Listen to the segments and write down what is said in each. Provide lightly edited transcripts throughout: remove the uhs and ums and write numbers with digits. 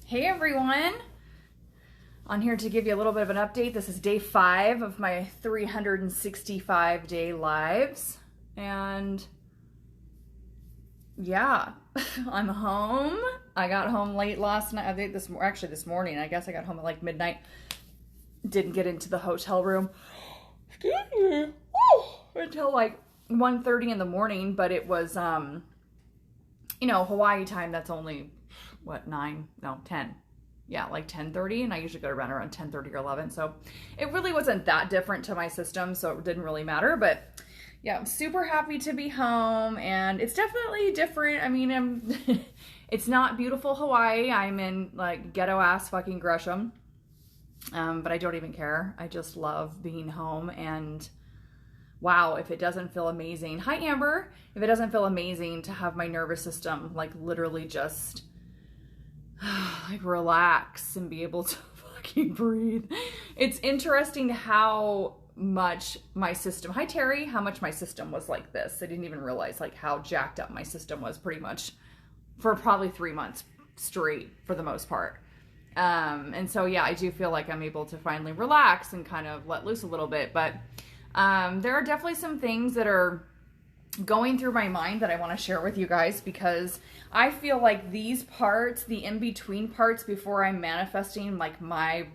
Hey everyone! On here to give you a little bit of an update. This is day 5 of my 365 day lives. And yeah, I'm home. I got home late last night. I think this morning. I guess I got home at like midnight. Didn't get into the hotel room until like 1:30 in the morning, but it was, Hawaii time, that's only, 10. Yeah, like 10:30, and I usually go to bed around 10:30 or 11, so it really wasn't that different to my system, so it didn't really matter, but yeah, I'm super happy to be home, and it's definitely different. I mean, it's not beautiful Hawaii. I'm in, like, ghetto-ass fucking Gresham, but I don't even care. I just love being home, and wow, if it doesn't feel amazing. Hi, Amber. If it doesn't feel amazing to have my nervous system, like, literally just, like, relax and be able to fucking breathe. It's interesting how much my system, hi, Terry, how much my system was like this. I didn't even realize, like, how jacked up my system was pretty much for probably 3 months straight for the most part. And so, yeah, I do feel like I'm able to finally relax and kind of let loose a little bit, but there are definitely some things that are going through my mind that I want to share with you guys, because I feel like these parts, the in-between parts before I'm manifesting like my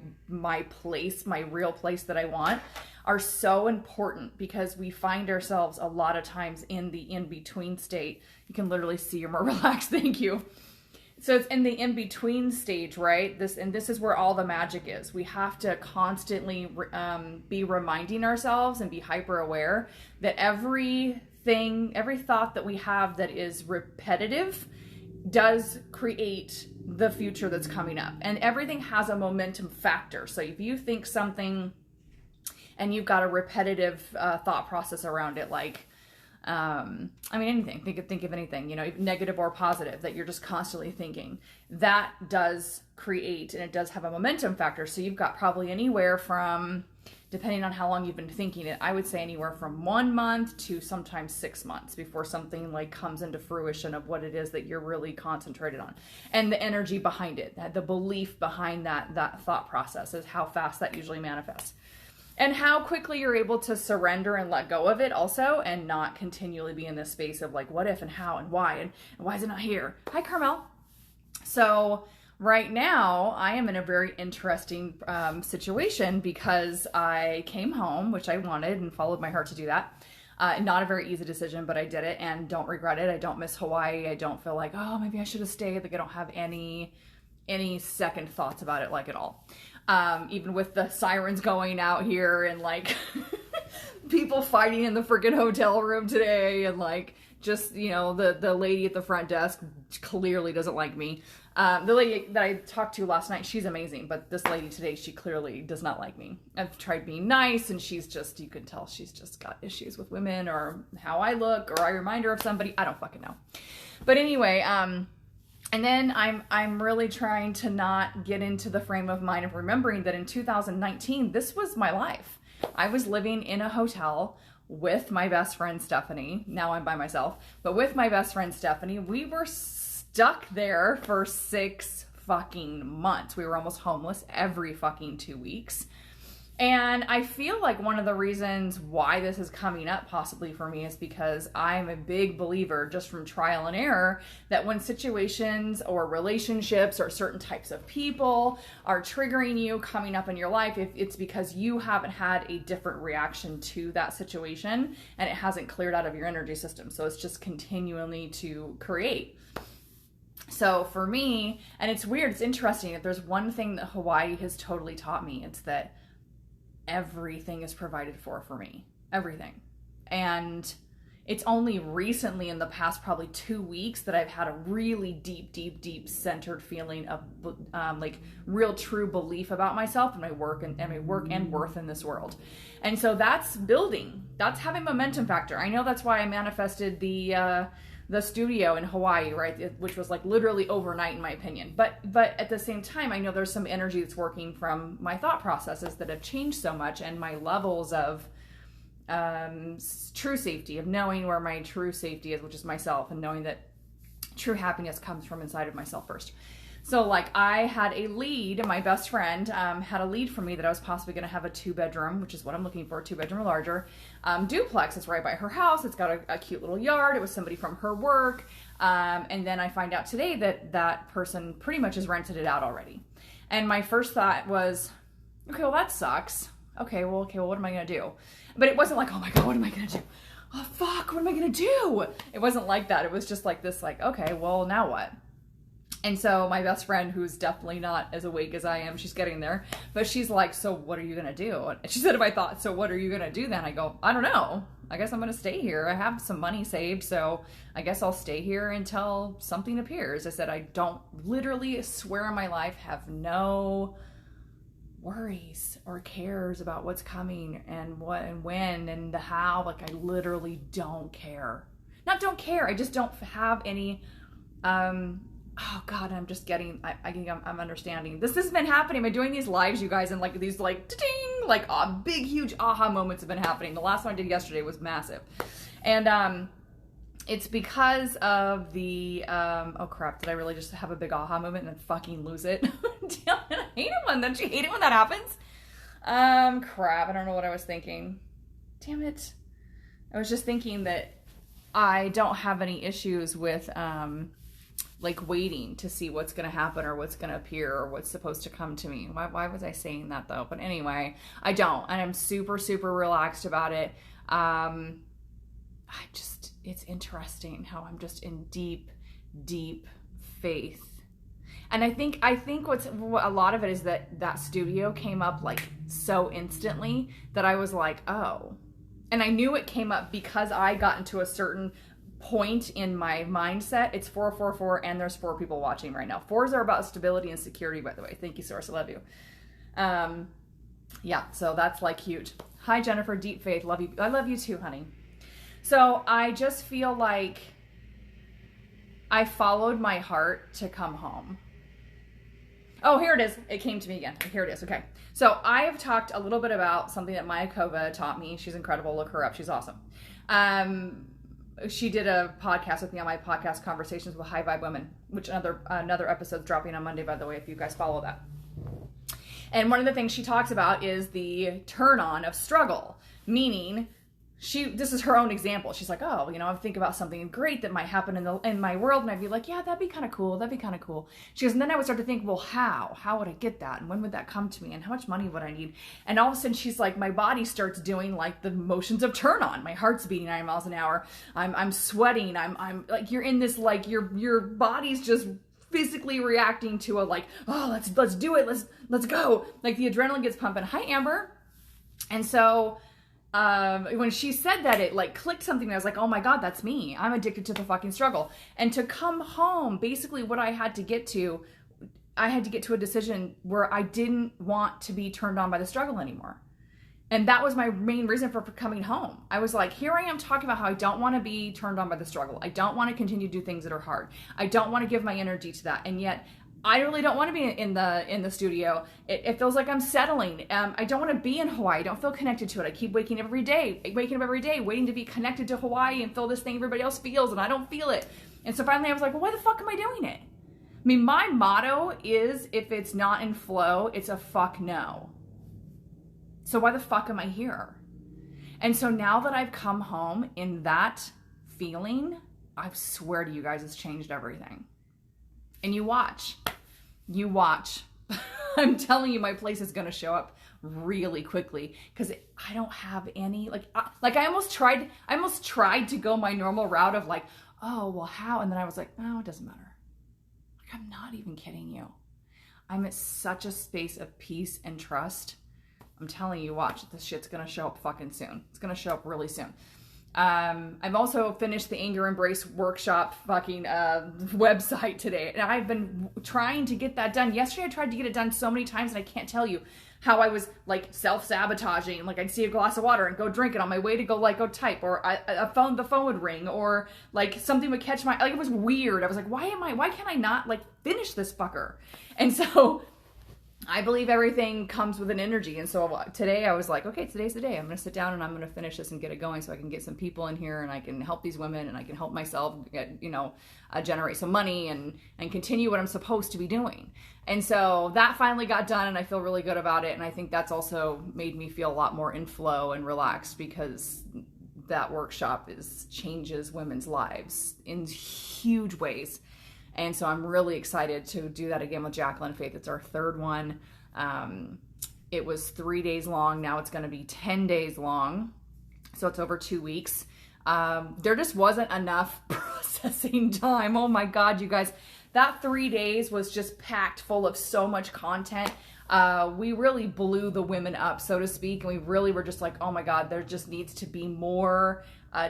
place, my real place that I want, are so important, because we find ourselves a lot of times in the in-between state. You can literally see you're more relaxed. Thank you. So it's in the in-between stage, right? This is where all the magic is. We have to constantly be reminding ourselves and be hyper aware that every thought that we have that is repetitive does create the future that's coming up. And everything has a momentum factor. So if you think something and you've got a repetitive thought process around it, like, anything, think of anything, negative or positive, that you're just constantly thinking, that does create, and it does have a momentum factor. So you've got probably anywhere from, depending on how long you've been thinking it, I would say anywhere from 1 month to sometimes 6 months before something like comes into fruition of what it is that you're really concentrated on. And the energy behind it, the belief behind that thought process is how fast that usually manifests. And how quickly you're able to surrender and let go of it also, and not continually be in this space of like, what if and how and why is it not here? Hi, Carmel. So right now I am in a very interesting situation, because I came home, which I wanted and followed my heart to do that. Not a very easy decision, but I did it and don't regret it. I don't miss Hawaii. I don't feel like, oh, maybe I should have stayed. Like, I don't have any second thoughts about it, like, at all. Even with the sirens going out here and like people fighting in the freaking hotel room today, and like, just, the lady at the front desk clearly doesn't like me. The lady that I talked to last night, she's amazing, but this lady today, she clearly does not like me. I've tried being nice, and she's just, you can tell she's just got issues with women, or how I look, or I remind her of somebody. I don't fucking know. But anyway, and then I'm really trying to not get into the frame of mind of remembering that in 2019, this was my life. I was living in a hotel with my best friend, Stephanie. Now I'm by myself, but with my best friend, Stephanie, we were stuck there for 6 fucking months. We were almost homeless every fucking 2 weeks. And I feel like one of the reasons why this is coming up possibly for me is because I'm a big believer, just from trial and error, that when situations or relationships or certain types of people are triggering you, coming up in your life, if it's because you haven't had a different reaction to that situation and it hasn't cleared out of your energy system. So it's just continually to create. So for me, and it's weird, it's interesting, if there's one thing that Hawaii has totally taught me, it's that everything is provided for me. Everything. And it's only recently, in the past probably 2 weeks, that I've had a really deep centered feeling of like real true belief about myself and my work and worth in this world. And so that's building. That's having momentum factor. I know that's why I manifested the studio in Hawaii, right? Which was like literally overnight, in my opinion. But at the same time, I know there's some energy that's working from my thought processes that have changed so much, and my levels of true safety, of knowing where my true safety is, which is myself, and knowing that true happiness comes from inside of myself first. So like I had a lead, my best friend had a lead for me that I was possibly going to have a 2-bedroom, which is what I'm looking for, 2-bedroom or larger, duplex. It's right by her house. It's got a cute little yard. It was somebody from her work. And then I find out today that that person pretty much has rented it out already. And my first thought was, okay, well that sucks. Okay, well, what am I going to do? But it wasn't like, oh my God, what am I going to do? Oh fuck, what am I going to do? It wasn't like that. It was just like this, like, okay, well now what? And so my best friend, who's definitely not as awake as I am, she's getting there, but she's like, so what are you going to do? And she said, if I thought, so what are you going to do then? I go, I don't know. I guess I'm going to stay here. I have some money saved, so I guess I'll stay here until something appears. I said, I don't, literally swear on my life, have no worries or cares about what's coming and what and when and the how. Like I literally don't care. Not don't care. I just don't have any, oh God, I'm just getting, I'm understanding. This has been happening. I've been doing these lives, you guys, and like these like, ding, like big, huge aha moments have been happening. The last one I did yesterday was massive. And it's because of the, oh crap, did I really just have a big aha moment and then fucking lose it? Damn it, I hate it don't you hate it when that happens? Crap, I don't know what I was thinking. Damn it. I was just thinking that I don't have any issues with, like waiting to see what's going to happen or what's going to appear or what's supposed to come to me. Why was I saying that though? But anyway, I don't, and I'm super, super relaxed about it. It's interesting how I'm just in deep, deep faith. And I think what a lot of it is that studio came up like so instantly that I was like, oh, and I knew it came up because I got into a certain point in my mindset. It's 444 and there's 4 people watching right now. 4s are about stability and security, by the way. Thank you, Source. I love you. Yeah, so that's like huge. Hi, Jennifer, deep faith. Love you. I love you too, honey. So I just feel like I followed my heart to come home. Oh, here it is. It came to me again. Here it is. Okay. So I have talked a little bit about something that Maya Kova taught me. She's incredible. Look her up. She's awesome. She did a podcast with me on my podcast, Conversations with High Vibe Women, which another episode's dropping on Monday, by the way, if you guys follow that. And one of the things she talks about is the turn on of struggle, meaning this is her own example. She's like, oh, I think about something great that might happen in my world. And I'd be like, yeah, that'd be kind of cool. That'd be kind of cool. She goes, and then I would start to think, well, how would I get that? And when would that come to me? And how much money would I need? And all of a sudden she's like, my body starts doing like the motions of turn on. My heart's beating 9 miles an hour. I'm sweating. I'm like, you're in this, like your body's just physically reacting to a like, oh, let's do it. Let's go. Like the adrenaline gets pumping. Hi, Amber. And so, when she said that, it like clicked something. I was like, oh my God, that's me. I'm addicted to the fucking struggle. And to come home, basically what I had to get to a decision where I didn't want to be turned on by the struggle anymore. And that was my main reason for coming home. I was like, here I am talking about how I don't want to be turned on by the struggle. I don't want to continue to do things that are hard. I don't want to give my energy to that. And yet I really don't want to be in the studio. It feels like I'm settling. I don't want to be in Hawaii. I don't feel connected to it. I keep waking up every day, waiting to be connected to Hawaii and feel this thing everybody else feels, and I don't feel it. And so finally I was like, well, why the fuck am I doing it? I mean, my motto is, if it's not in flow, it's a fuck no. So why the fuck am I here? And so now that I've come home in that feeling, I swear to you guys, it's changed everything. And you watch. I'm telling you, my place is going to show up really quickly because I don't have any, I almost tried to go my normal route of like, oh, well, how? And then I was like, oh, it doesn't matter. Like, I'm not even kidding you. I'm at such a space of peace and trust. I'm telling you, watch, this shit's going to show up fucking soon. It's going to show up really soon. I've also finished the Anger Embrace workshop fucking website today, and I've been trying to get that done. Yesterday I tried to get it done so many times, and I can't tell you how I was like self-sabotaging. Like I'd see a glass of water and go drink it on my way to go type, or the phone would ring, or like something would catch my, like it was weird. I was like, why can't I not like finish this fucker? And so I believe everything comes with an energy. And so today I was like, okay, today's the day. I'm going to sit down and I'm going to finish this and get it going so I can get some people in here and I can help these women and I can help myself get, generate some money and continue what I'm supposed to be doing. And so that finally got done and I feel really good about it. And I think that's also made me feel a lot more in flow and relaxed because that workshop changes women's lives in huge ways. And so I'm really excited to do that again with Jacqueline Faith. It's our third one. It was 3 days long. Now it's going to be 10 days long. So it's over 2 weeks. There just wasn't enough processing time. Oh my God, you guys. That 3 days was just packed full of so much content. We really blew the women up, so to speak. And we really were just like, oh my God, there just needs to be more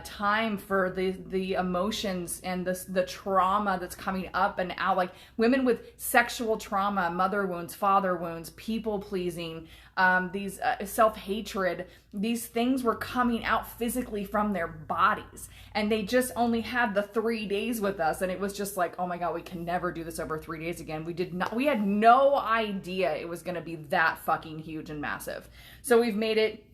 time for the emotions and the trauma that's coming up and out. Like women with sexual trauma, mother wounds, father wounds, people pleasing, these self-hatred, these things were coming out physically from their bodies. And they just only had the 3 days with us. And it was just like, oh my God, we can never do this over 3 days again. We had no idea it was going to be that fucking huge and massive. So we've made it.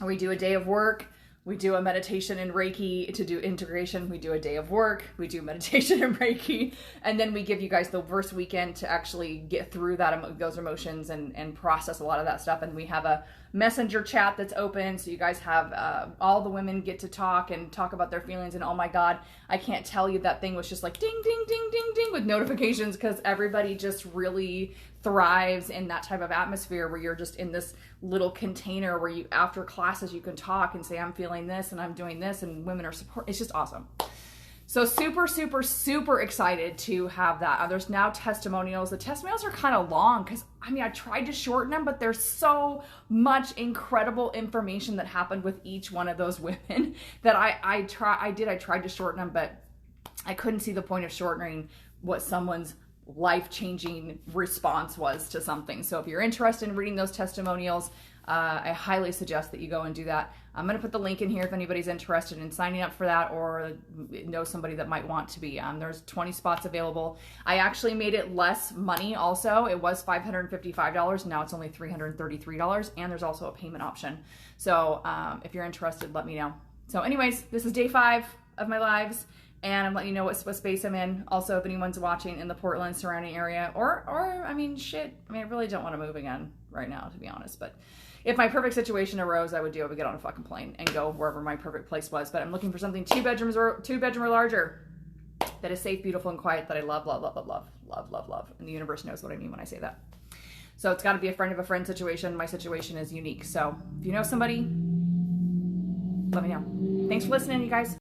We do a day of work. We do a meditation and Reiki to do integration. We do a day of work. We do meditation and Reiki. And then we give you guys the first weekend to actually get through those emotions and process a lot of that stuff. And we have a messenger chat that's open. So you guys have all the women get to talk about their feelings. And oh my God, I can't tell you, that thing was just like ding, ding, ding, ding, ding with notifications because everybody just really thrives in that type of atmosphere where you're just in this little container where you, after classes, you can talk and say, I'm feeling this and I'm doing this and women are support. It's just awesome. So super, super, super excited to have that. There's now testimonials. The testimonials are kind of long because I tried to shorten them, but there's so much incredible information that happened with each one of those women that I tried to shorten them, but I couldn't see the point of shortening what someone's life-changing response was to something. So if you're interested in reading those testimonials, I highly suggest that you go and do that. I'm going to put the link in here if anybody's interested in signing up for that or know somebody that might want to be. There's 20 spots available. I actually made it less money also. It was $555. Now it's only $333. And there's also a payment option. So if you're interested, let me know. So anyways, this is day 5 of my lives. And I'm letting you know what space I'm in. Also, if anyone's watching in the Portland surrounding area, or I really don't want to move again right now, to be honest. But if my perfect situation arose, I would get on a fucking plane and go wherever my perfect place was. But I'm looking for something 2 bedroom or larger that is safe, beautiful, and quiet that I love, love, love, love, love, love, love, love. And the universe knows what I mean when I say that. So it's got to be a friend of a friend situation. My situation is unique. So if you know somebody, let me know. Thanks for listening, you guys.